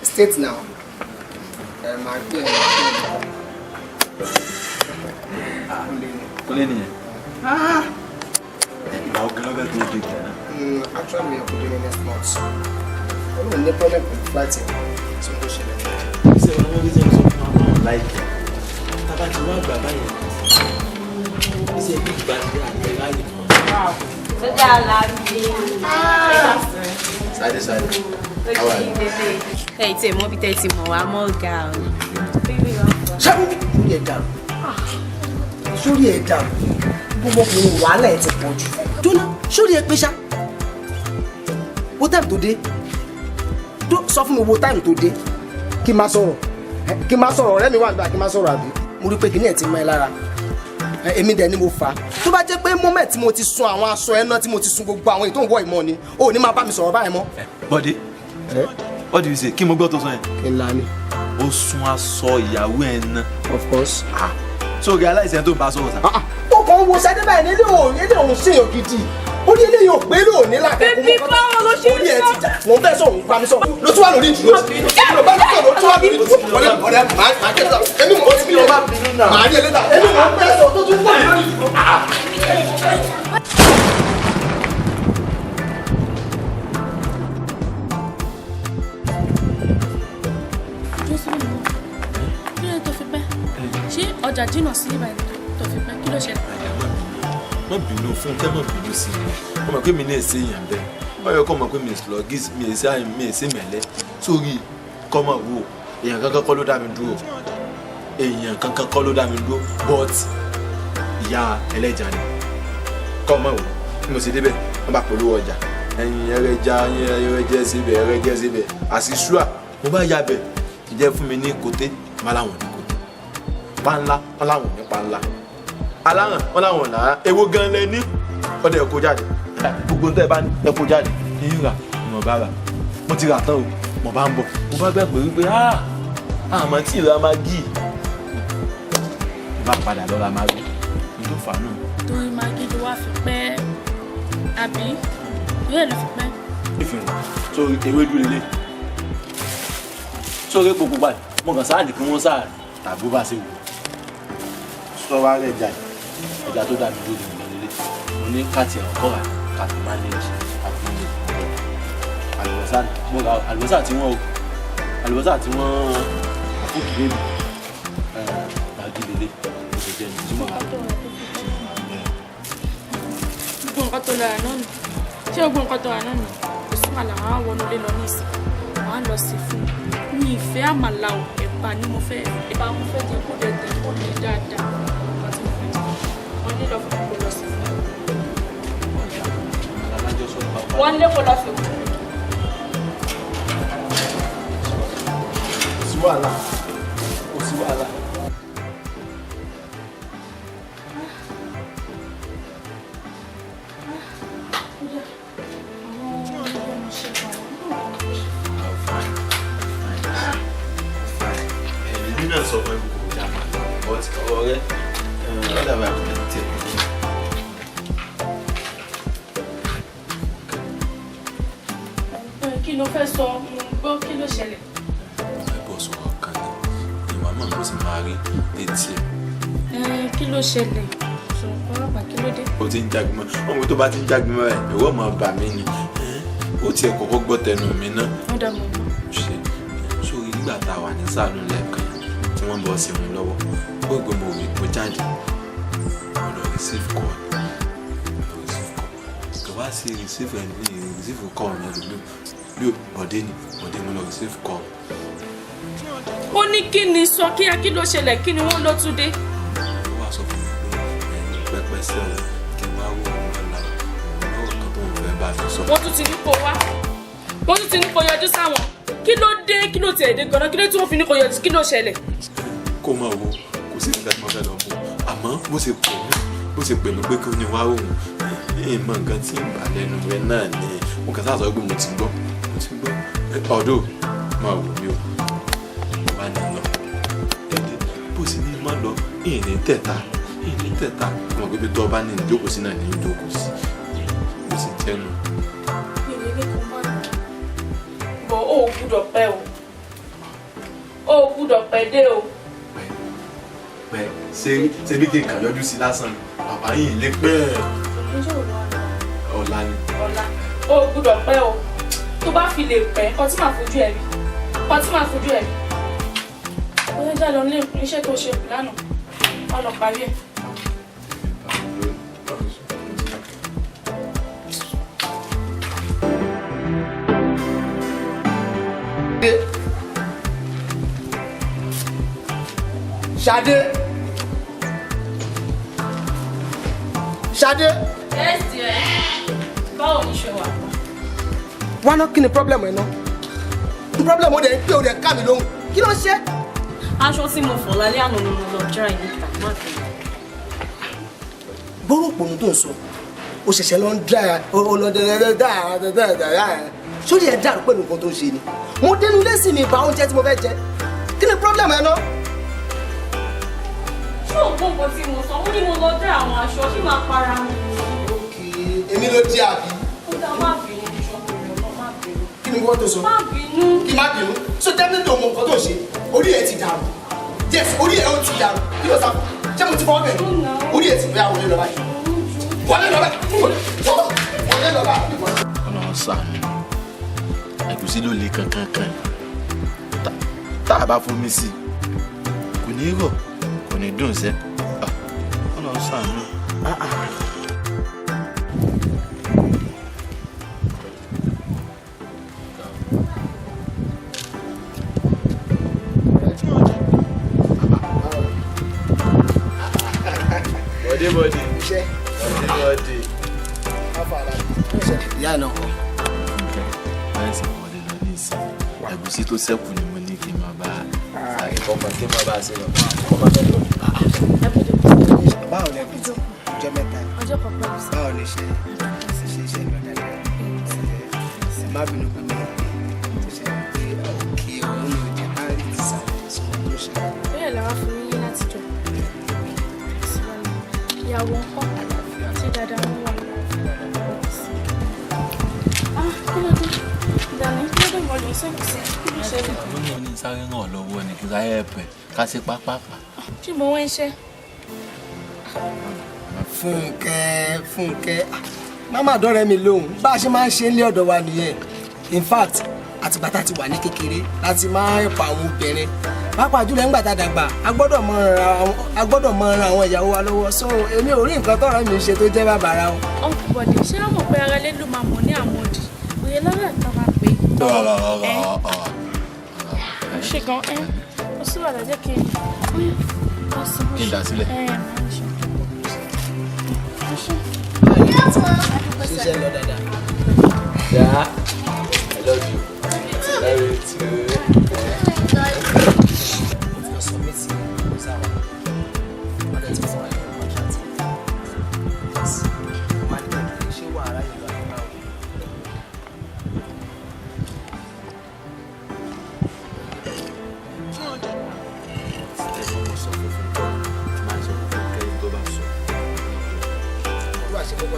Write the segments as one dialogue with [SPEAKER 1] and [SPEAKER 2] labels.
[SPEAKER 1] State now. Actually, we are putting in next month. No problem with flighting. So no shit.
[SPEAKER 2] Say one more reason so I like it. About you want baba here. It's a big bad day. I like it. Wow.
[SPEAKER 3] So they are laughing.
[SPEAKER 2] Side. How are you?
[SPEAKER 3] Hey, it's a more bit more. I'm all down.
[SPEAKER 1] Show me down. Show me down. Gbogbo kò wàhálà ẹ ti pọ̀ jù. Dúnà, sórí ẹ pé ṣá. What time today? Don't sọ fún mi what time today. Kí má sọ̀rọ̀. Kí má sọ̀rọ̀ ọ̀rẹ́ mi wà nígbà kí má sọ̀rọ̀ àbí. Mo rí pé kíní ẹ̀ ti mọ́ ẹ lára. Èmi dẹ̀ ni mo fà. Tó bá jẹ́ pé moment tí mo ti sun àwọn aṣọ ẹ náà tí mo ti sun gbogbo àwọn ètò ìwọ ìmọ̀ ni. O ní máa bá mi sọ̀rọ̀ báyìí mọ́.
[SPEAKER 2] Bọ́dé. What do you say? Kí mo gbọ́ tó sọ yẹn?
[SPEAKER 1] Kí n la ni.
[SPEAKER 2] Ó sun aṣọ ìyàwó ẹ̀ náà.
[SPEAKER 1] Of course.
[SPEAKER 2] So realize ẹ̀ tó bá sọ̀rọ̀ sá.
[SPEAKER 1] Ó kàn wo ṣẹ́dẹ́ báyìí nílé òun ṣèyàn gidi. Ó ní ilé yóò gbé lóòní lákẹ́kọ̀ọ́.
[SPEAKER 3] Bébí báwo ló ṣe ń sọ?
[SPEAKER 1] Orí ẹ̀ ti jà. Wọ́n fẹ́ sọ̀rọ̀ nípa mi sọ̀rọ̀. Ló tún wà lórí ìdúró. Ló bá tún sọ̀rọ̀ tún wà lórí ìdúró. Ọ̀rẹ́ màá jẹ́ sọ. Èmi mò ń bí ọba bínú náà. Màá jẹ́ lẹ́tà. Èmi mò ń fẹ́ sọ tó tún wà lórí ìdúró.
[SPEAKER 4] Ṣé ọjà jìnnà sí ibà tó fi pẹ́ kí ló ṣe?
[SPEAKER 2] Má bínú fún kẹ́ má bínú sí mi. Ó mọ̀ pé mi ní èsè èèyàn bẹ́ẹ̀. Ó yẹ kó mọ̀ pé mi sluggish mi èsè mẹ̀lẹ́. Sórí kọ́ mọ̀ wò èèyàn kankan kọ́ ló dá mi dúró. Èèyàn kankan kọ́ ló dá mi dúró. But ìyá ẹlẹ́ja ni. Kọ́ mọ̀ wò bí mo ṣe débẹ̀ wọ́n bá polówó ọjà. Ẹyin ẹrẹ́jẹ síbẹ̀ àṣìṣúà mo bá yà bẹ̀ ìjẹ́ fún mi ní kòté má láwọn ní kòté. Panla wọn láwọn ní panla aláràn wọn láwọn là ewo gan lẹ ní ọdẹ ẹkọ jáde gbogbo tẹ bá ní ẹkọ jáde ní ìrà ìmọ̀ bá rà mo ti rà tán o mo bá ń bọ̀ mo bá gbàgbé wípé àmọ́ tí ìlà máa gì mo bá padà lọ́la máa gbé ìlú fàánù.
[SPEAKER 4] Torí magi ló wá fi pẹ́ àbí ìwé ló fi pẹ́.
[SPEAKER 2] ìfìrìn sórí ewédú lélẹ̀ sórí epo pupa yìí mo kàn sáà ní kí wọ́n sáà tàbí bá ṣe wù sọ́wọ́ rẹ̀ jà ẹja tó dà mí lórí ìgbọ̀n nílé mo ní káàtì ọ̀kọ́ rà káàtì mánéjì àbúrò àlùbọ́sà tí wọ́n àfúkì bébì màgí lélẹ̀ oṣù jẹ́ ní túmọ̀ ká.
[SPEAKER 4] Gbogbo nǹkan tó lọ́ra náà nì ṣé gbogbo nǹkan tó lọ́ra náà nì kò sí màlà àwọn àwọn wọnú ilé lọ ní ìsìn àwọn á lọ sí fún mi ìfẹ́ àmàlà ò ẹ̀bà ni mo fẹ́ ẹ̀bà mo fẹ́ jẹ́ kó dẹ̀ tẹ̀ kó lè dáadáa wọ́n lé lọ fún mi kó lọ sí fún mi. Wọ́n lé kó lọ sí fún mi.
[SPEAKER 2] Kò sí wàhálà kò sí wàhálà. Náà sọ fún ẹgbẹ́ kò jáma but ọ̀rẹ́ ọ̀dàbà àbúrò tẹ̀.
[SPEAKER 4] Kí ló fẹ́ sọ gbọ́ kí ló ṣẹlẹ̀?
[SPEAKER 2] Ẹ̀bọ̀ sọ̀rọ̀ kan ní ìwà náà ló sì máa rí létí ẹ̀.
[SPEAKER 4] Kí ló ṣẹlẹ̀? Sọ̀rọ̀ pàápàá kí ló dé?
[SPEAKER 2] Ó ti ń jágbọ́n ọmọ tó bá ti ń jágbọ́n ẹ̀ ìwọ máa bà mí ni ó tiẹ̀ kọ́kọ́ gbọ́ tẹnu mi náà.
[SPEAKER 4] Wọ́n dà mọ́ mọ́.
[SPEAKER 2] Ṣé sórí nígbà tá a wà ní sàánú lẹ́ẹ̀kan tí wọ́n bọ́ sí wọn lọ́wọ́ ó gbé mo rí mo jáde mo lọ receive call kò wá sí receive call yẹn lómi bí bọ̀dé mo lọ receive call.
[SPEAKER 4] Ó ní kí ni sọ kí ló ṣẹlẹ̀ kí ni wọ́n ló tún dé.
[SPEAKER 2] Ó wá sọ fún mi pé pẹpẹ sẹ́wọ̀n kí n wá wò wọ́n là lọ́wọ́ kan tó ń fẹ́ bá mi sọ.
[SPEAKER 4] Wọ́n tún ti ní kó wá wọ́n tún ti ní kó yọjú sáwọn kí ló dé kí ló tiẹ̀ dé gan-an kí ló tí wọ́n fi ní kó yọjú kí ló ṣẹlẹ̀.
[SPEAKER 2] Kó máa wo kò sí nǹkan tí mo fẹ́ lọ mú àmọ́ bó ṣe pè mí pé kí ó ní wá òun ìmọ̀ nǹkan tí ń bà lẹ́nu rẹ náà ni mo kàn sáà sọ pé mo ti gbọ́ ọ̀dọ́ máa wò mí o wá ní lọ dédé bó sì ní má lọ ìní tẹ̀ta mo gbé bí tó bá ní ìjókòó sí náà ní ìjókòó sí bó sì jẹ́nu.
[SPEAKER 4] Bọ̀ ó gbúdọ̀ pẹ́ o ó gbúdọ̀ pẹ́ dé o.
[SPEAKER 2] Pẹ́ ṣé bí kí n kàn yọjú sí lásán bàbá yìí lé pẹ́ ọ̀la ni.
[SPEAKER 4] Ọ̀la ó gbúdọ̀ pẹ́ o tó bá fi lè pẹ́ ọtí máa fojú ẹ̀ rí ó yẹ já lọ ní iṣẹ́ tó ṣe lánàá wọ́n lọ parí ẹ̀.
[SPEAKER 1] Ṣadé.
[SPEAKER 3] Yes dear. Báwo ni ṣe wà?
[SPEAKER 1] Wá ná kí ni problem ẹ̀ náà? Problem ó dẹ̀ ń pè ó dẹ̀ ká mi lóhùn. Kí ló ṣe?
[SPEAKER 3] Aṣọ tí mo fọ̀ lálẹ́ àná ni mo lọ dry níta má fi.
[SPEAKER 1] Gbọ́rọ̀ pònú tó ń sọ. O ṣẹ̀ṣẹ̀ lọ ń dry ọlọ́dẹ̀ẹ́dẹ́ sórí ẹ̀ dàrú pẹ̀lú nǹkan tó ń ṣe ni. Mo dénú lẹ́sìn mi bá oúnjẹ tí mo fẹ́ jẹ. Kí ni problem ẹ̀ náà?
[SPEAKER 3] Ṣé o gbọ́ nǹkan tí mo sọ? Ó ní mo lọ dry àwọn aṣọ tí máa para mi.
[SPEAKER 1] Èmi ló di àbí.
[SPEAKER 3] Ó dá má bínú ìṣọ́kùnrin ọ̀nà má bínú.
[SPEAKER 1] Kí ni wọ́n tó sọ?
[SPEAKER 3] Má bínú.
[SPEAKER 1] Kí má bínú? So definitely ọmọ nǹkan tó ń ṣe. Orí ẹ̀ ti dàrú. Yes, orí ẹ̀ ó ti dàrú. Kí ló sá? Ṣé mo ti fọwọ́ bẹ̀? Orí ẹ̀ ti bóyá wọlé lọ báyìí. Wọlé lọ báyìí. Wọlé lọ báyìí.
[SPEAKER 2] Ọlọ́run ṣàánú ẹ̀gúsí ló le kankan tá a bá fomi sí kò ní rọ̀ kò ní dùn sẹ́ Ọlọ́run ṣàánú. Bọ́dé.
[SPEAKER 1] Ìyá náà kọ́.
[SPEAKER 2] Báyìí sì wọlé lọ ní ìsìn ẹ̀gúsí tó ṣẹ́kù ni mo ní kí n máa bá a ṣe lọ.
[SPEAKER 1] Báwo ni ẹbí tó ọjọ́ mẹ́ta?
[SPEAKER 3] Ọjọ́ pàpà ló sọ.
[SPEAKER 1] Báwo ni ṣe iṣẹ́ lọ dáadáa? Má bínú pé mi tó ṣe pé òkè òun ni òjò bá rí ti sàlẹ̀ sọ tó ṣe.
[SPEAKER 4] Bẹ́ẹ̀ làwọn fún yín láti jọ. Ìyàwó ń kọ́ tí dáadáa ń wà lọ́wọ́. Kí ló dé? Ìdàní kí ló dé wọ́n lè sẹ́kù sí? Kí ló ṣẹlẹ̀?
[SPEAKER 2] Àwọn ní oní sáré ràn ọ́ lọ́wọ́ ni kí n ráyè ẹ̀pẹ̀ ká sí pápápá.
[SPEAKER 4] Ṣé mo wá ń ṣe?
[SPEAKER 1] Fúnkẹ́ máma dọ́rẹ́ mi lóhùn bá a ṣe máa ń ṣe nílé ọ̀dọ̀ wa nìyẹn. In fact àtìgbà tá a ti wà ní kékeré láti máa ń pa àwọn obìnrin pàápàá jùlọ nígbà tá a dàgbà a gbọ́dọ̀ mọ ran àwọn ìyàwó wa lọ́wọ́ so èmi ò rí nǹkan tọ́rọ̀ mi ṣe tó jẹ́ bàbàrà o.
[SPEAKER 4] Uncle Bọ̀dé ṣé wọ́n mọ̀ pé ara lé ló máa mọ̀ ní àwọn òdì òye lọ́dọ̀ tó máa pè é. Ṣé gan ẹ́ ó sì wà lọ́jọ́ kí
[SPEAKER 2] n dà sílẹ̀.
[SPEAKER 1] Ṣiṣẹ́ lọ dáadáa.
[SPEAKER 2] Yeah, I love you. Love you too.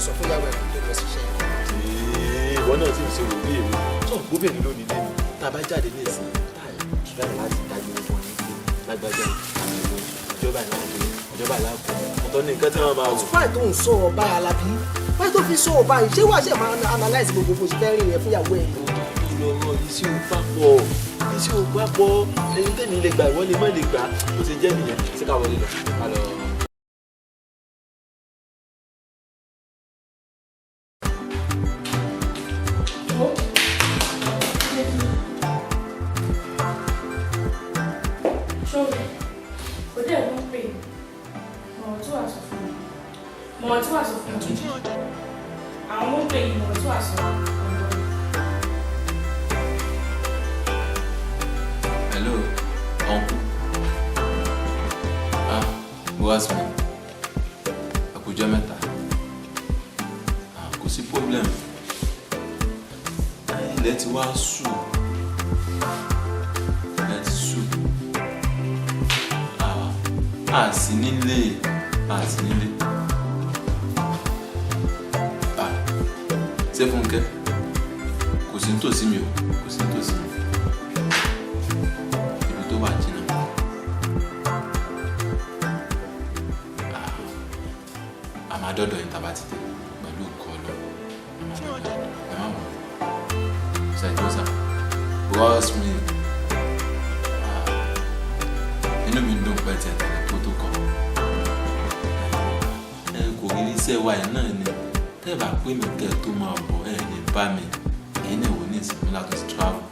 [SPEAKER 1] Sọ fún yàwó ẹ̀ tó lọ ṣiṣẹ́.
[SPEAKER 2] Ìwọ náà sì ń ṣe òbí èmi tó ń gbóbìnrin lónìí lẹ́nu tá a bá jáde ní ìsìn táyà láti dájú fún yín lágbájá ìjọba ìjọba ìjọba làákùn ọ̀tọ̀ ní nǹkan tí wọ́n máa wò.
[SPEAKER 1] Why tó ń sọ̀rọ̀ báyìí Alábí? Why tó fi sọ̀rọ̀ báyìí? Ṣé wàá ṣe máa analyse gbogbo bó ṣe fẹ́ rìn yẹn fún ìyàwó ẹ̀?
[SPEAKER 2] Ìlọrọ iṣẹ́ ò papọ̀ iṣẹ́ ò papọ̀ ẹni tẹ́mi lè gbà ìwọ́n lè má lè gbà ó ti jẹ́ nìyẹn sí ká wọlé lọ ká lọ. Hello, uncle. What's me? Àkójọ mẹ́ta. Kò sí problem. Ilẹ̀ ti wá ṣú. Ilẹ̀ ti ṣú. Sí nílé. Sí nílé. Ṣé Fúnkẹ́? Kò sí nítòsí mi o. Kò sí nítòsí mi. Ibi tó wà jìnnà. Àmọ́ dọ́dọ̀ yìí tàbá ti dé pẹ̀lú ọkọ̀ lọ. Ẹ má wọ̀. Ṣàìjọ́sà. Bros mi. Inú mi dùn pẹ́ tiẹ̀ tẹ̀lé protocol. Kò rí iṣẹ́ wa yìí náà ni. Tẹ́ bá pé mi kẹ́ tó máa bọ̀ ẹ̀ lè bá mi. Èyí náà wò ní ìsinmi láti ti travel.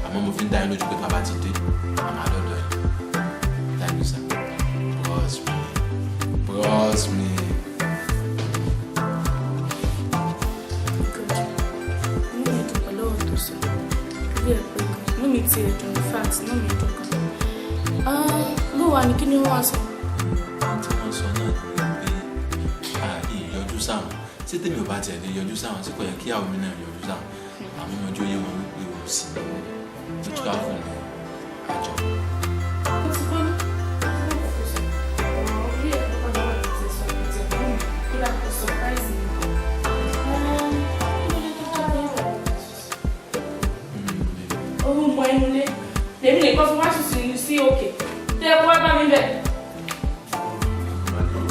[SPEAKER 2] Àmọ́ mo fi ń dá yín lójú pé tàbá ti dé. Àmọ́ dọ́dọ̀ yìí. Thank you, sir. Bros mi. Bros mi.
[SPEAKER 4] Mi ti ẹ̀dùn in fact inú mi dùn gan. Ló wà ní kí ni wọ́n sọ?
[SPEAKER 2] Tí wọ́n sọ náà ni pé ìyọjú sáwọn tí tèmi ò bá tiẹ̀ lè yọjú sáwọn tí kò yẹ kí àwọn mi náà yọjú sáwọn àmọ́ ọjọ́ yé wọn wípé o sì lọ́wọ́ ní travel ní àjọ.
[SPEAKER 4] Mo ti gbọ́ ní orí ẹ̀ tó kọjá wà tètè sọ ètò ẹ̀kọ́ mi kí láti kó surprise mi. Orun mọ inú ilé lèmi nìkan fi wá ṣùṣù sí òkè tẹ ẹ kó wá bá mi bẹ.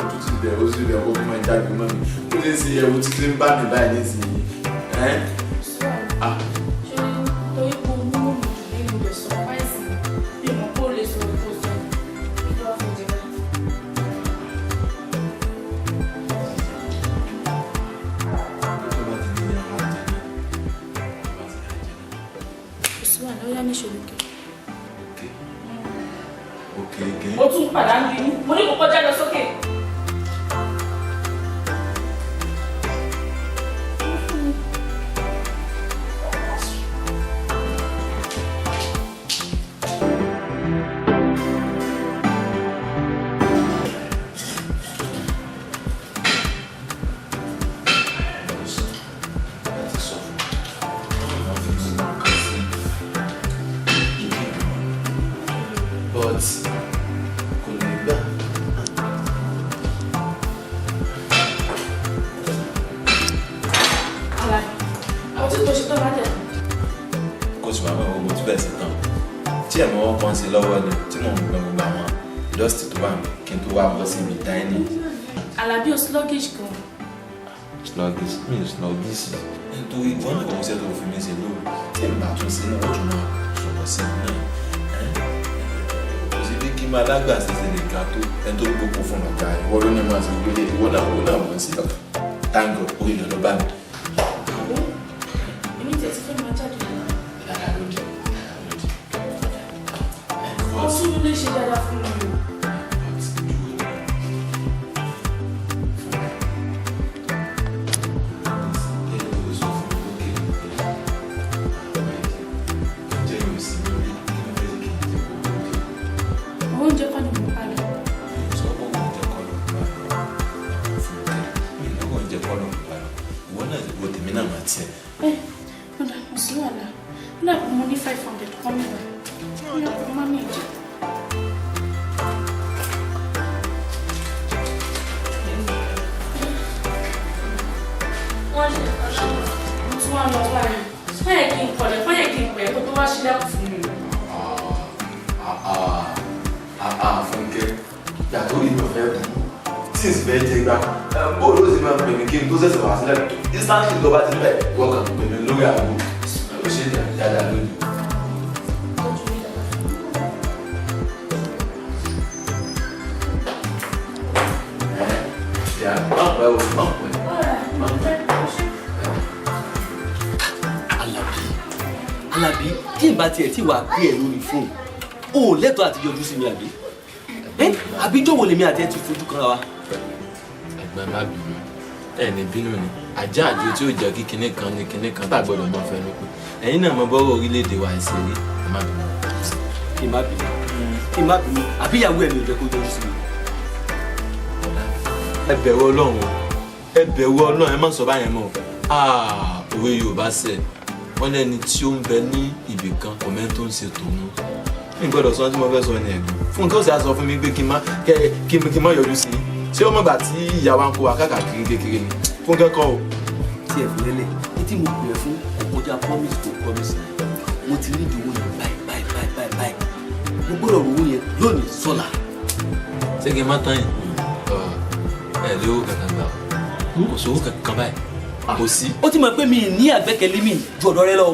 [SPEAKER 2] Ojú ti bẹ̀ ó sì bẹ̀ ó máa jáde mọ́ mi ó lè ṣe ẹ̀wù tí tí ń bá mi báyìí nísìnyí.
[SPEAKER 4] Ṣé torí kò mú mú mi jù ní ìlú rẹ̀ surprise mi bí mo kó lè sọ èkó sọ kí ló wá fún jẹ báyìí. Ó yá ní ìṣòro kẹ.
[SPEAKER 2] Òkè.
[SPEAKER 4] Ó tún pàdánù inú. Mo ní kó kọjá lọ sókè.
[SPEAKER 2] Tí ẹ̀ mọ́ wọn kàn sí lọ́wọ́ ni tí mò ń gbọ́n gbogbo àwọn dust tó wà mí kí n tó wá bọ́ sí mi dining.
[SPEAKER 4] Alábí o sluggish gan.
[SPEAKER 2] Sluggish mi ò sluggish nítorí ìwọ náà kò ń ṣe tó fi mí ṣe lóru tí èmi bá tún sí náà ó tún máa sọ̀rọ̀ sí mi náà. Kò sí bí kí n máa lágbà ṣẹṣẹ lè ga tó ẹni tó gbogbo fún ọ̀gá ìwọ ló ní máa ṣe gbélé ìwọ náà mọ̀ sí ọ̀gá táǹgọ̀ orí ìlú ló bá mi.
[SPEAKER 4] Èmi tẹ̀ sí fẹ́ máa jáde lọ. Ọtún lè ṣe dáadáa fún mi o. Oúnjẹ kọ́ ni mo pa lọ.
[SPEAKER 2] Sọ pé oúnjẹ kọ́ ló ń pa lọ. Fún mi náà oúnjẹ kọ́ ló ń pa lọ. Ìwọ náà ti wo tèmi náà máa tiẹ̀.
[SPEAKER 4] Ọ̀dà mo sì wà lá. Ó dàbí mo ní 500 kọ́ mi wá. Ó yẹ kó má mi jẹ. Wọ́n ṣe ọ̀ṣọ́. Mo tún wá lọ wá rí. Fẹ́yẹ̀ kí n kọ̀lẹ̀, fẹ́yẹ̀ kí n pẹ̀ kó tó wá sílẹ̀kùn fún mi.
[SPEAKER 2] Fúnkẹ́ yàtọ̀ ìlú ọ̀fẹ́ kù tí ìsìn fẹ́ jẹ gbá bóòlù ó sì máa pè mí kí n tó ṣẹ̀ṣẹ̀ wá sílẹ̀ instantly tó bá ti bẹ̀ wọ́n kàn pè mí lórí àgbo ó ṣe dáadáa lónìí.
[SPEAKER 5] Alábí tí ìbá tiẹ̀ tí wàá pè ẹ́ lórí fóònù o ò lẹ́tọ̀ọ́ àti yọjú sí mi àbí àbí jọ̀wọ́ lèmi àti ẹ ti fojú kan wa.
[SPEAKER 2] Ẹ̀gbọ́n má bínú ẹni bínú ni ajá àjò tí ó jẹ́ kí kinní kan ní kinní kan tá gbọ́dọ̀ mọ̀ fẹ́ ló pé ẹ̀yin náà mọ bọ́rọ̀ orílẹ̀-èdè wa ẹ̀sẹ̀ rí ẹ má bínú.
[SPEAKER 5] kí n má bínú àbí ìyàwó ẹ̀ mi ò jẹ́ kó yọjú sí mi.
[SPEAKER 2] ẹ bẹ̀rù Ọlọ́run ẹ bẹ̀rù Ọlọ́run ẹ má sọ báyẹn mọ́ òwe Yorùbá sẹ̀ wọ́n lẹ́ni tí ó ń bẹ ní ibì kan ọ̀mẹ́ tó ń ṣe tòun ní gbọ́dọ̀ sọ tí mo fẹ́ sọ ní ẹ̀gbọ́n fún kí ó sì á sọ fún mi pé kí n má yọjú sí i ṣé ó mọ̀gbà tí ìyá wa ń kó wa káàkiri kékeré ni fún kẹ́kọ̀ọ́ o.
[SPEAKER 5] tí ẹ fi lélẹ̀ ní tí mo pè é fún ọkọjá promise tó promise mo ti rí ìdíwọ́ yẹn báyìí mo gbọ́dọ̀ rówó yẹn lónìí sọ́la.
[SPEAKER 2] ṣé kí n má tán yìí ẹ lówó kankan gbà kò sówó kankan báyìí kò sí.
[SPEAKER 5] ó ti mọ̀ pé mi ní àgbẹ́kẹ̀lé mi ju ọ̀dọ̀ rẹ lọ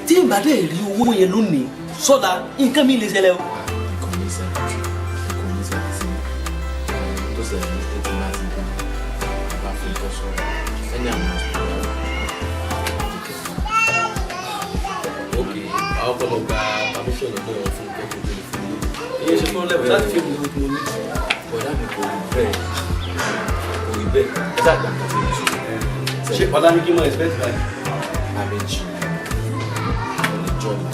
[SPEAKER 5] tí ìbàdàn rí owó yẹn lónìí sọ́la nǹkan mi lè ṣẹlẹ̀ o.
[SPEAKER 2] nǹkan mi ṣẹlẹ̀ sí tó ṣẹlẹ̀ ní ètò láti gbà bá fi kọ́ sọ̀rọ̀ ẹni àwọn
[SPEAKER 5] ok àwọn kan lọ gba permission lọ́dọ̀ wọn fún kẹ́kọ̀ọ́ tó lè fún mi. iye ṣe fún lẹ́wọ̀n láti fi ìlú tí mo ní.
[SPEAKER 2] ọ̀dà mi kò rí bẹ́ẹ̀ ẹ dàgbà kan sí ìṣòro.
[SPEAKER 5] ṣé ọ̀la ní kí n mọ expect báyìí.
[SPEAKER 2] àbẹ̀jì ọ̀lẹ́jọ́ ni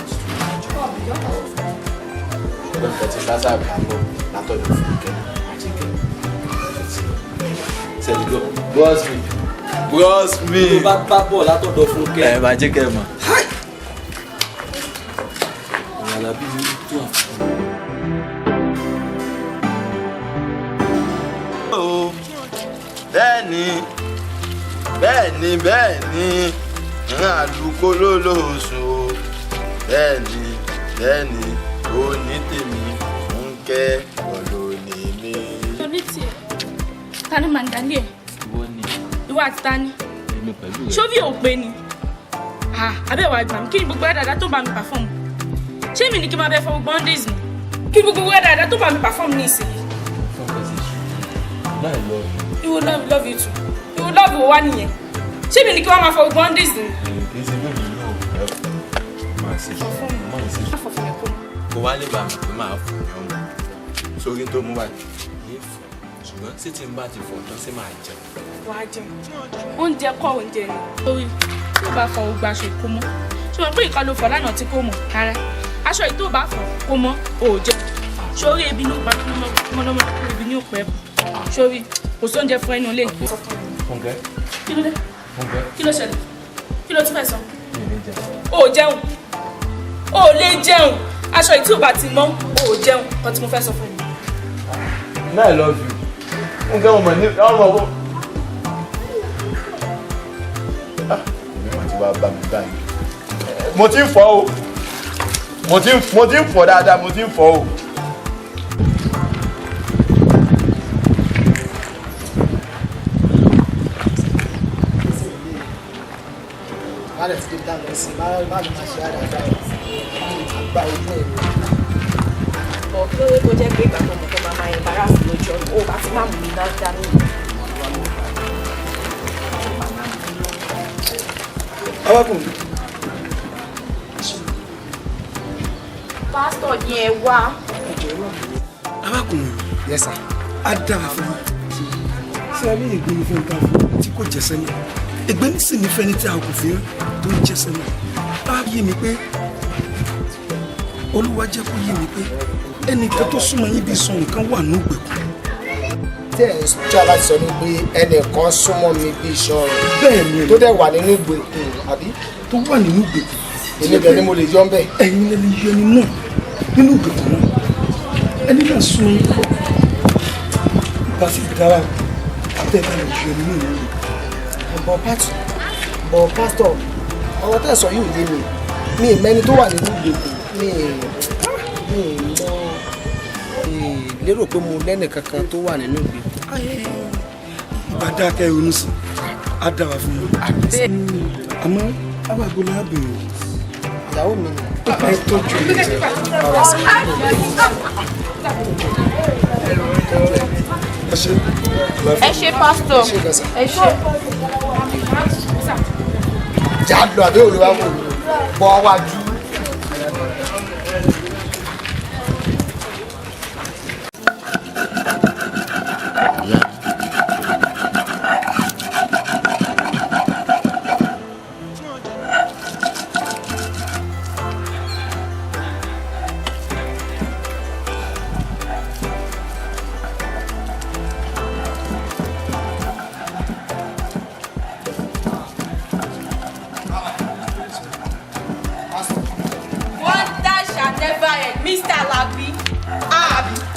[SPEAKER 2] nǹkan tí bá sáà bá bọ̀ látọ̀dọ̀ fún kẹ́kẹ́ àti kẹ́kẹ́ sẹ́dúgbò bros me
[SPEAKER 5] tó bá bá bọ̀ látọ̀dọ̀ fún kẹ́
[SPEAKER 2] ẹ máa jẹ́ kẹ́ ẹ mọ̀.
[SPEAKER 5] ọ̀rọ̀ Alábí ní tó àfihàn.
[SPEAKER 2] bẹ́ẹ̀ni àlùkò lólóòsù bẹ́ẹ̀ni ó ní tèmi ń kẹ́ ọ̀lọ́ ní mi.
[SPEAKER 4] torí tiẹ̀ ta ni màá dálé ẹ̀ ìwọ àti ta ni ṣóbí ò pé ni abẹ́wò àgbà mi kí ni gbogbo ẹ̀ dáadáa tó bá mi pàfọ́ọ̀mù ṣé mi ní kí n máa bẹ fọwọ́ bọ́ndéèzì mi kí ni gbogbo ẹ̀ dáadáa tó bá mi pàfọ́ọ̀mù ní ìsìn. ìwọ love you too ìwọ love wo wá nìyẹn ṣé mi ní kí wọ́n máa fọwọ́ bọ́ndéèzì mi.
[SPEAKER 2] kò wá lè bá mi pé máa fò ní ọmọ sórí tó mú wáyé yìí fò ṣùgbọ́n sí tí n bá ti fò tán sí máa jẹun.
[SPEAKER 4] wàá jẹun oúnjẹ kọ́ oúnjẹ ni torí tó bá fọ gbogbo aṣọ ìkó mọ́ ṣùgbọ́n pé ìkan ló fọ lánàá tí kò mọ̀ rárá aṣọ yìí tó bá fọ kó mọ́ ò jẹun sórí ebi ló pa mọ́nàmọ́ ebi ní òpẹ́ sórí kò sóúnjẹ fún ẹnu ilé. kí ló dé kí ló ṣẹlẹ̀ kí ló tún fẹ́ sọ. ò jẹun ò lè jẹun aṣọ yìí tí ò bá ti mọ́ ò jẹun kan tí mo fẹ́ sọ fún mi.
[SPEAKER 2] I love you. Nǹkan ọmọ ní ọmọ ọkọ. Èmi máa ti wá bá mi báyìí. Mo ti ń fọ o. Mo ti ń fọ dáadáa, mo ti ń fọ o.
[SPEAKER 1] Bálẹ̀ ti dé dáná sí i, bá lè máa ṣe àdáadáa àgbà ojú ẹ̀.
[SPEAKER 3] Kí ló dé tó jẹ́ pé ìgbà tó mọ̀ tó máa máa yẹn sí lójú ọ̀nà ó bá ti máa mú mi dáadáa ní ìlú.
[SPEAKER 1] Arákùnrin.
[SPEAKER 3] Pásítọ̀ ni ẹ wá.
[SPEAKER 1] Arákùnrin. Yes sir. Á dára fún mi. Ṣé a ní ìgbín ní fẹ́ni tá a fún tí kò jẹ́sẹ́ ní? Ìgbín sì ní fẹ́ni tí a kò fi tó ń jẹ́sẹ́ ní. Á yé mi pé Olúwa jẹ́ kó yé mi pé ẹnìkan tó súnmọ́ yín bí sọ nǹkan wà ní ìgbèkùn.
[SPEAKER 6] Tí ẹ̀ ń jẹ́ aláti sọ ni pé ẹnìkan súnmọ́ mi bí iṣan rẹ̀.
[SPEAKER 1] Bẹ́ẹ̀ ni
[SPEAKER 6] tó dẹ̀ wà nínú ìgbèkùn àbí.
[SPEAKER 1] tó wà nínú ìgbèkùn.
[SPEAKER 6] Èmi bẹ̀ ni mo lè yọ ń bẹ̀.
[SPEAKER 1] Ẹ̀yin lè yọ ẹni náà nínú ìgbèkùn náà. Ẹni náà súnmọ́ yín kọ́. Ìgbà sí ìdára àtẹ̀bẹ̀ lè yọ ẹni náà nínú.
[SPEAKER 6] Bọ̀ pásítọ̀ ọ̀rọ̀ tẹ̀ sọ yóò yé mi. Mi ì mẹ́ni tó wà nínú ìgbèkùn. Mi ì mọ lérò pé mo lẹ́nì kankan tó wà nínú ìgbé.
[SPEAKER 7] Bàdá kẹ́ ìrònú sí á dára fún mi. Àmọ́ abàgbọ́lá bèrè.
[SPEAKER 6] Ìyàwó mi ni.
[SPEAKER 7] Ẹ tọ́jú ilé jẹ.
[SPEAKER 3] Ẹ ṣé pásítọ̀. Ẹ ṣé.
[SPEAKER 6] Jà lọ àbí olùwà wò bọ́ wájú.
[SPEAKER 3] Mr. Alabi.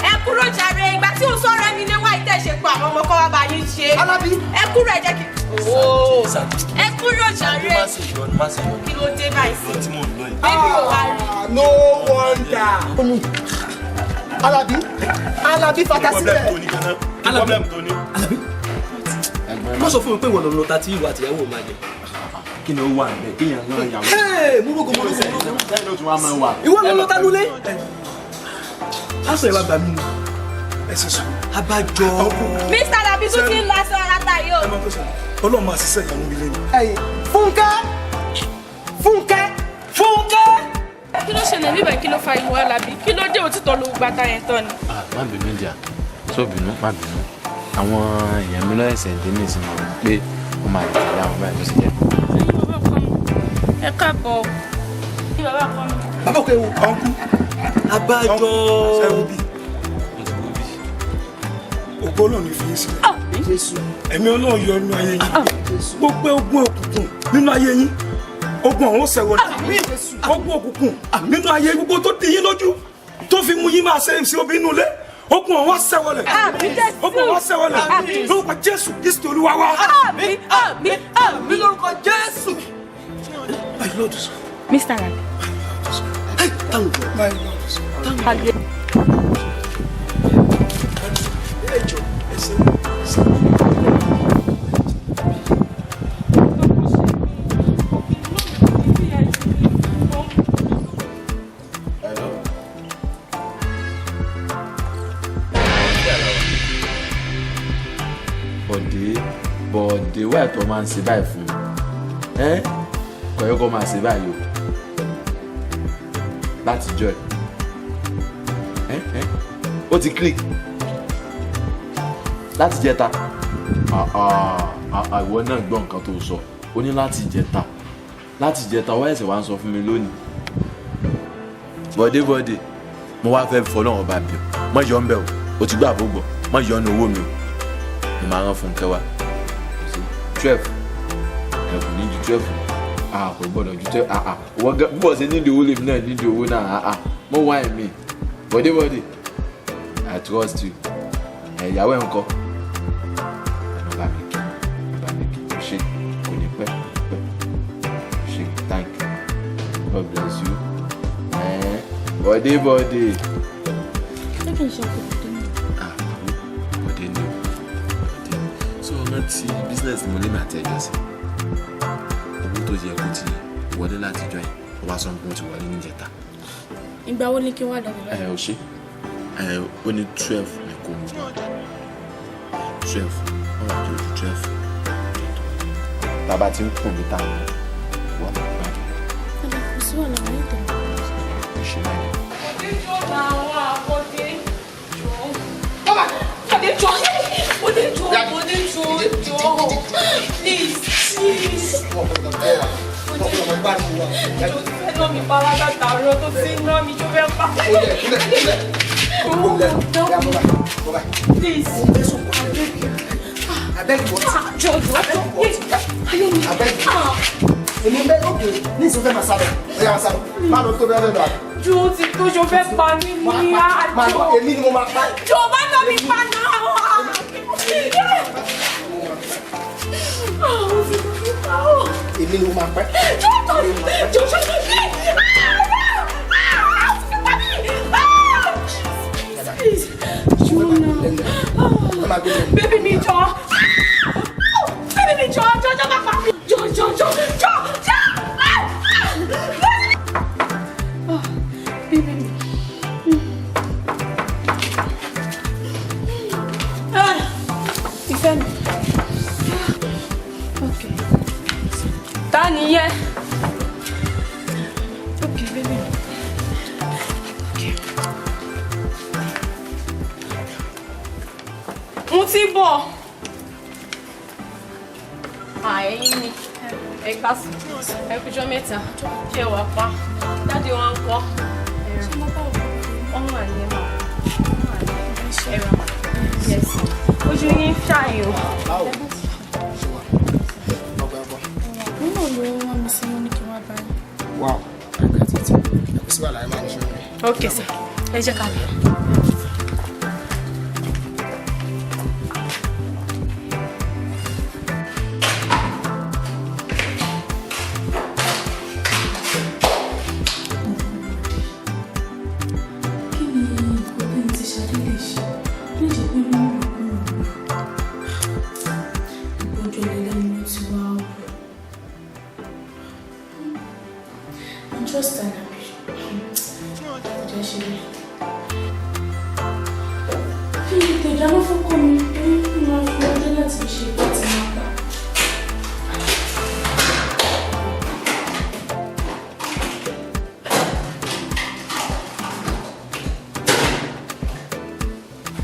[SPEAKER 3] Ẹ kúrò jàre ìgbà tí o sọ̀rọ̀ mi ní wáyé tẹ̀ ṣe pa àwọn ọmọ kọ́ wá bá yín ṣe.
[SPEAKER 6] Alabi.
[SPEAKER 3] Ẹ kúrò ẹ jẹ́ kí. Ẹ kúrò jàre. Kí ló dé báyìí sí? Bébí ò wá rí.
[SPEAKER 6] No wonder. Alabi fata sílẹ̀.
[SPEAKER 2] Problem tó ní.
[SPEAKER 5] Má sọ fún mi pé ìwọ lọ́nà ta tí ìwà àtìyàwó máa jẹ.
[SPEAKER 2] Kí ni ó wà níbẹ̀? Kí yẹn náà yàwó.
[SPEAKER 5] Múrùkù.
[SPEAKER 2] Sẹ́yìn ló tún wá máa wà.
[SPEAKER 5] Ìwọ lọ́nà ta lulẹ̀. Aṣọ ìwà gbà mí ni.
[SPEAKER 7] Ẹ ṣe sùn.
[SPEAKER 5] Abájọ.
[SPEAKER 3] Mr. Alabi tún ti ń lọ aṣọ ara ta yìí o.
[SPEAKER 7] Ẹ máa tó sọ. Ọlọ́run máa ṣiṣẹ́ ìyàwó mi lẹ́nu.
[SPEAKER 6] Fúnkẹ́.
[SPEAKER 4] Kí ló ṣẹlẹ̀ níbẹ̀ kí ló fa ìwọ Alabi? Kí ló dé òtítọ́ ló gbàtà yẹn tán ni?
[SPEAKER 2] Má bínú jà. Sọ bínú, má bínú. Àwọn èèyàn mi lọ́ọ̀ẹ̀sẹ̀ dé ní ìsinmi pé ó máa tẹ̀lé àwọn báyìí ló sì jẹ́.
[SPEAKER 4] Ẹ káàbọ̀. Kí bàbá kọ́ mi.
[SPEAKER 6] Bàbá òkè wo.
[SPEAKER 7] Ọ̀nkú.
[SPEAKER 5] Abájọ.
[SPEAKER 7] Ṣé wo bí? Ògo Ọlọ́run ní fi yín sílẹ̀. Ẹ̀mí Ọlọ́run yọ nínú ayé yín. Gbogbo ogun òkùnkùn nínú ayé yín. Ogun ọ̀hún ṣẹ̀wọ̀n. Ogun òkùnkùn nínú ayé gbogbo tó di yín lójú tó fi mú yín máa ṣe sí obì inú ilé. Ogun ọ̀hún ṣẹ̀wọ̀n. Ogun ọ̀hún ṣẹ̀wọ̀n. Lórúkọ Jésù Kristi Olúwa wa.
[SPEAKER 3] Àmín lórúkọ Jésù.
[SPEAKER 7] My Lord.
[SPEAKER 4] Mr. Alabi.
[SPEAKER 7] My Lord.
[SPEAKER 2] Bọ̀dé wà tó máa ń ṣe báyìí fún mi. Kọ̀yọ́ kọ́ máa ṣe báyìí o. Láti jọ ẹ̀. Ó ti click. Láti jẹta. Ìwọ náà gbọ́ nǹkan tó sọ. Ó ní láti jẹta. Láti jẹta wọ́n ẹ̀sẹ̀ wá ń sọ fún mi lónìí. Bọ̀dé mo wá fẹ́ fọlọ́run ọba bí o. Mọ̀ yọ ń bẹ̀ o. O ti gbà àbúgbọ̀. Mọ̀ yọ ọ́nà owó mi o. Mo máa rán fún kẹwàá. 12 ẹ kò ní ju 12 kò gbọ́dọ̀ ju 12 búbọ̀ sí nídìí owó lèmi náà nídìí owó náà mo wá ẹ̀mí Bọ̀dé I trust you ìyàwó ẹ̀ ń kọ́ ẹ̀nà bá mi kí o ṣe kò ní pẹ́ ṣe thank you God bless you Bọ̀dé.
[SPEAKER 4] Ṣé kì í ṣe ọkọ̀ tó ní?
[SPEAKER 2] Bọ̀dé ni o. So rántí business mo lé mi àti ẹjọ́ sí owó tó yẹ kó ti wọlé láti jọ yìí ó wá sọ pé ó ti wọlé níjẹta.
[SPEAKER 4] Ìgbà wo ni kí wá lọ́wọ́ báyìí?
[SPEAKER 2] Ò ṣe ó ní 12 ní kò mú ọ̀dà 12 wọ́n wà tó ju 12 bàbá tí ń kùn mí táwọn wọ́n máa gbádùn.
[SPEAKER 4] Ọ̀dà kò sí wà láwọn ètò.
[SPEAKER 2] Ṣe náà ni.
[SPEAKER 3] Ju ti tó ṣo fẹ́ pa mí ní àjọ.
[SPEAKER 6] Èmi ni mo máa pa.
[SPEAKER 3] Jọ bá tọ́ mi pa náà.
[SPEAKER 6] Èmi ni mo máa pa.
[SPEAKER 3] Jọ
[SPEAKER 4] Baby mi jọ. Baby mi jọ má pa mí. Jọ. Baby mi. Ìfẹ́ mi. Okay. Ta ni yẹ? Okay, baby. Okay. Mo ti bọ̀.
[SPEAKER 3] Ẹ̀yin ni ẹ kásù ẹ kújọ́ mẹ́ta ṣé wàá pa dáàdi wọn ń kọ́ ọmọ àlẹ́ máa ẹ̀rọ yes ojú yín ṣàyìn o.
[SPEAKER 4] Nínú ìlú wọn mi sí wọn ní kí wọ́n bá yín.
[SPEAKER 6] Wow.
[SPEAKER 4] Àkàtúntì.
[SPEAKER 6] Kò sí wàhálà ẹ máa ń ṣe omi.
[SPEAKER 4] Okay sir, ẹ jẹ́ ká lọ. Just an ìdáná fọ́kọ mi pé máa fi ọdún láti ṣe ìpàtí máa gbà.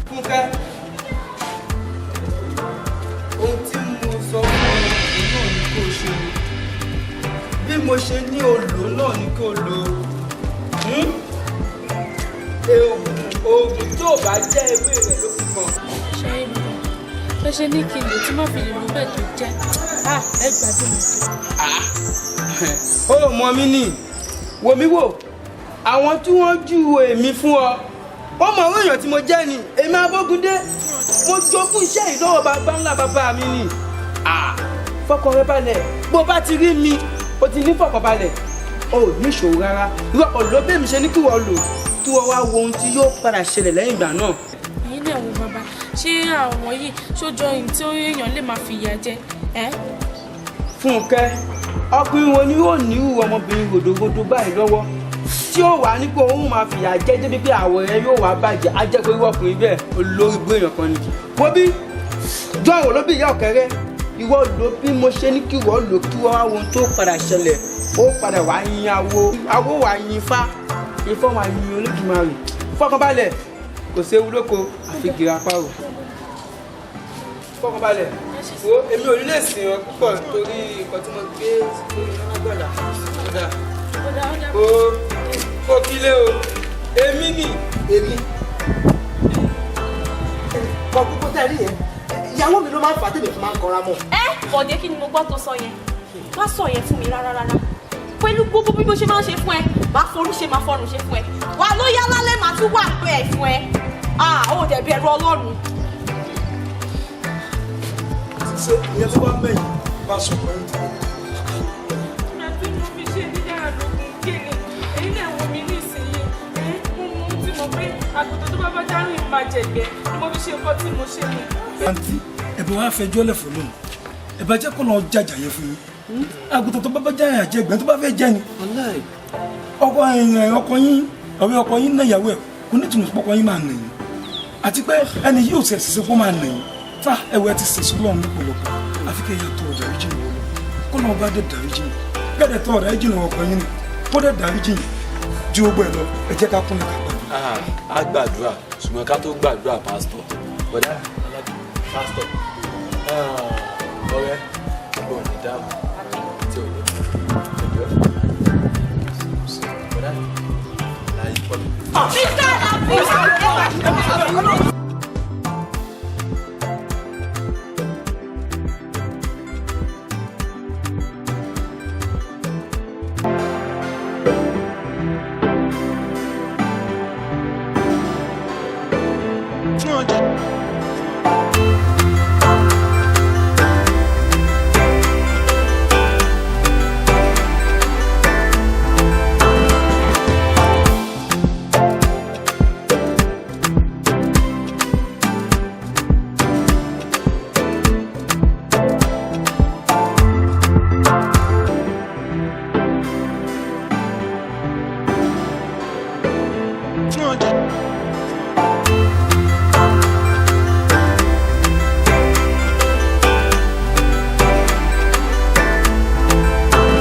[SPEAKER 8] Fúnkẹ́, ohun tí mo sọ fún ọ náà ni kò ṣe bí mo ṣe ní olò náà ni kò lò oògùn tó bá jẹ́ ewé rẹ̀ ló fi kàn.
[SPEAKER 4] Ṣé ìlú ẹ ṣe ní kí n lè tí má fi lè lò bẹ́ẹ̀ tó jẹ́ ẹ gbàdúrà mi tó.
[SPEAKER 8] Ó mọ mí nì wò mí wò àwọn tí wọ́n júwe èmi fún ọ wọ́n mọ àwọn èèyàn tí mo jẹ́ ni èmi Abógundé mo jogún iṣẹ́ ìlọ́wọ́ bàbá ńlá bàbá mi ni fọkàn rẹ balẹ̀ bó bá ti rí mi o ti ní fọkàn balẹ̀ o ò ní ìṣòro rárá irú ọ̀lọ́bẹ̀ mi ṣe ní kí wọ́n lò kí wọ́n wá wo ohun tí yóò padà ṣẹlẹ̀ lẹ́yìn ìgbà náà.
[SPEAKER 4] Ẹ̀yin náà wo bàbá ṣé àwọn yìí ṣójọ ohun tí èèyàn lè máa fi ìyà jẹ ẹ́.
[SPEAKER 8] Fúnkẹ́ ọkùnrin wo ni yóò ní irú ọmọbìnrin gòdògòdò báyìí lọ́wọ́ tí ó wà nípò òun máa fìyà jẹ débi pé àwọ̀ rẹ yóò wá bàjẹ́ á jẹ́ pé irú ọkùnrin bẹ́ẹ̀ olórí ibú èèyàn kan ni. wo bí jọ àwọn olóbì ìyá ọ̀kẹ́rẹ́ ìwọ lò bí mo ṣe ní kí wọ́n lò kí wọ́n wá ohun tó padà ṣẹlẹ̀ ó padà wá yin awo wá yin ifá wá yin Olódùmarè fọkànbalẹ̀ kò séwu lóko àfi gíra pààrọ̀ fọkànbalẹ̀ wo èmi ò ní lè sìn ọ púpọ̀ torí nǹkan tí mo gbé lórí lágbàlá kódà kó kílé o èmi ni
[SPEAKER 1] èmi kọ púpọ̀ tẹ́lẹ̀ yẹn ìyàwó mi ló máa ń fà tèmi fún máa ń kọra mọ́.
[SPEAKER 3] Bọ̀dé kí ni mo gbọ́ tó sọ yẹn má sọ yẹn fún mi rárá pẹ̀lú gbogbo bí mo ṣe máa ń ṣe fún ẹ máa forí ṣe máa fọrùn ṣe fún ẹ wà ló yá lálẹ́ màá tún wà bẹ́ẹ̀ fún ẹ ó dẹ̀ bẹ̀rù Ọlọ́run.
[SPEAKER 7] ṣe ìyẹn tó bá mẹ́yìn bá sọ pé ń tẹ̀.
[SPEAKER 4] àti mo fi ṣe dídára lógun kéde èyí náà wọ mi ní ìsinyìí mo mú tí mo pé àgùntàn tó bá bá dárìn máa jẹ̀gbẹ́ ni mo fi ṣe nǹkan tí mo ṣe ni.
[SPEAKER 7] àǹtí ẹ̀bùn wa fẹjọ́ lẹ̀ fọlọ́n ẹ bá jẹ́ kó lọ jàjà yẹn fún yín àgùntàn tó bá bá jáyà jẹ ẹgbẹ́ tó bá fẹ́ jẹ ni ọkọ yín ọ̀rẹ́ ọkọ yín náà yàwó ẹ̀ kò ní ìtumọ̀ pọ́kọ yín máa nà yín àti pé ẹni yóò ṣe ṣiṣẹ́ kó máa nà yín fa ẹwẹ́ ti ṣe sọ́lọ́ lọ́pọ̀lọpọ̀ àfi kẹ́ ẹ yàtọ̀ ọ̀dàríjì ni wọ́n kó náà bá dé dàríjì ni gẹ́gẹ́ tọ́ ọ̀dàríjì ni ọkọ yín ni kó dé dàríjì ni ju ogbó ẹ lọ ẹ jẹ́ ká kúnlẹ̀ ká gbàdúrà.
[SPEAKER 2] a gbàdúrà ṣùgbọ́n ká tó gbàdúrà pásítọ̀ bọ́dá pásítọ̀ ọ̀rẹ́ ọgbọ́n ní dáàbò tí ò lè ẹjọ́ bọ́dá láyé pọ́lù.